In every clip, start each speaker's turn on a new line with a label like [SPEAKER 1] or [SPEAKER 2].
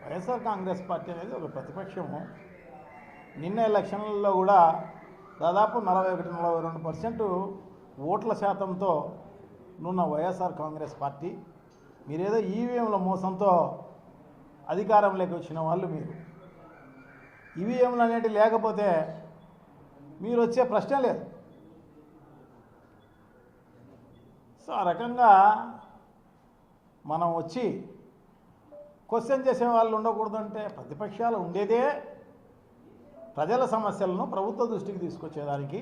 [SPEAKER 1] YSR Congress party అనేది ఒక ప్రతిపక్షము. నిన్న ఎలక్షన్లలో కూడా దాదాపు 41-42% ఓట్ల శాతంతో నున్న వైఎస్ఆర్ కాంగ్రెస్ పార్టీ. మీరేదో ఈవీఎంల మోసంతో అధికారంలోకి వచ్చిన వాళ్ళు మీరు. ఈవీఎంలు అనేటివి లేకపోతే మీరు వచ్చే ప్రశ్న లేదు. సో ఆ రకంగా మనం వచ్చి క్వశ్చన్ చేసే వాళ్ళు ఉండకూడదంటే, ప్రతిపక్షాలు ఉండేదే ప్రజల సమస్యలను ప్రభుత్వ దృష్టికి తీసుకొచ్చేదానికి,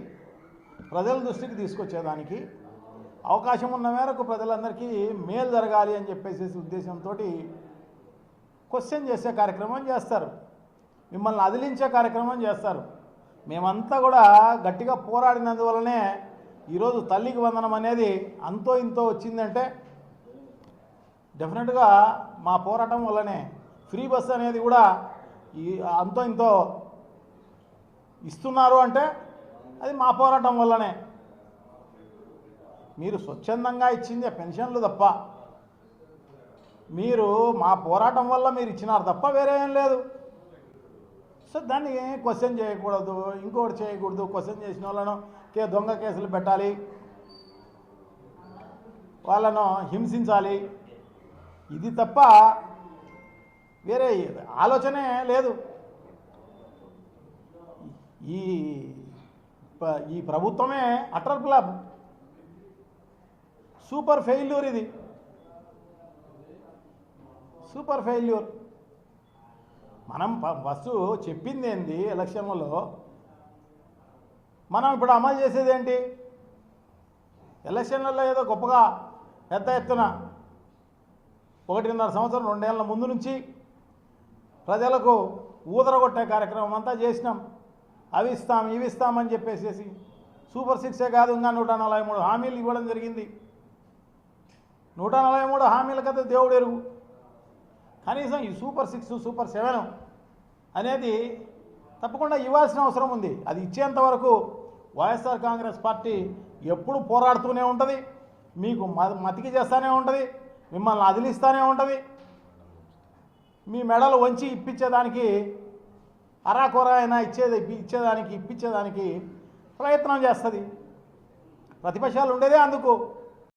[SPEAKER 1] ప్రజల దృష్టికి తీసుకొచ్చేదానికి, అవకాశం ఉన్న మేరకు ప్రజలందరికీ మేలు జరగాలి అని చెప్పేసి ఉద్దేశంతో క్వశ్చన్ చేసే కార్యక్రమం చేస్తారు, మిమ్మల్ని అదిలించే కార్యక్రమం చేస్తారు. మేమంతా కూడా గట్టిగా పోరాడినందువల్లనే ఈరోజు తల్లికి వందనం అనేది అంతో ఇంతో వచ్చిందంటే డెఫినెట్గా మా పోరాటం వల్లనే. ఫ్రీ బస్ అనేది కూడా అంతో ఇంతో ఇస్తున్నారు అంటే అది మా పోరాటం వల్లనే. మీరు స్వచ్ఛందంగా ఇచ్చిందే పెన్షన్లు తప్ప, మీరు మా పోరాటం వల్ల మీరు ఇచ్చినారు తప్ప వేరే ఏం లేదు. సో దాన్ని క్వశ్చన్ చేయకూడదు, ఇంకోటి చేయకూడదు. క్వశ్చన్ చేసిన వాళ్ళను దొంగ కేసులు పెట్టాలి, వాళ్ళను హింసించాలి, ఇది తప్ప వేరే ఆలోచనే లేదు. ఈ ప్రభుత్వమే అటర్ ఫ్లాప్, సూపర్ ఫెయిల్యూర్. ఇది సూపర్ ఫెయిల్యూర్. మనం ఫస్ట్ చెప్పింది ఏంది ఎలక్షన్లలో, మనం ఇప్పుడు అమలు చేసేది ఏంటి? ఎలక్షన్లలో ఏదో గొప్పగా పెద్ద ఎత్తున 1.5 సంవత్సరం 2 ఏళ్ల ముందు నుంచి ప్రజలకు ఊదరగొట్టే కార్యక్రమం అంతా చేసినాం. అవి ఇస్తాం ఇవి ఇస్తామని చెప్పేసి సూపర్ 6 కాదు, ఇంకా 143 హామీలు ఇవ్వడం జరిగింది. 143 హామీల కదా దేవుడు ఎరుగు. కనీసం ఈ సూపర్ 6 సూపర్ 7 అనేది తప్పకుండా ఇవ్వాల్సిన అవసరం ఉంది. అది ఇచ్చేంత వరకు వైఎస్ఆర్ కాంగ్రెస్ పార్టీ ఎప్పుడు పోరాడుతూనే ఉంటుంది, మీకు మతికి చేస్తూనే ఉంటుంది, మిమ్మల్ని అదిలిస్తూనే ఉంటుంది. మీ మెడలు వంచి ఇప్పించేదానికి, అరాకొర అయినా ఇప్పించేదానికి ప్రయత్నం చేస్తుంది. ప్రతిపక్షాలు ఉండేదే అందుకు.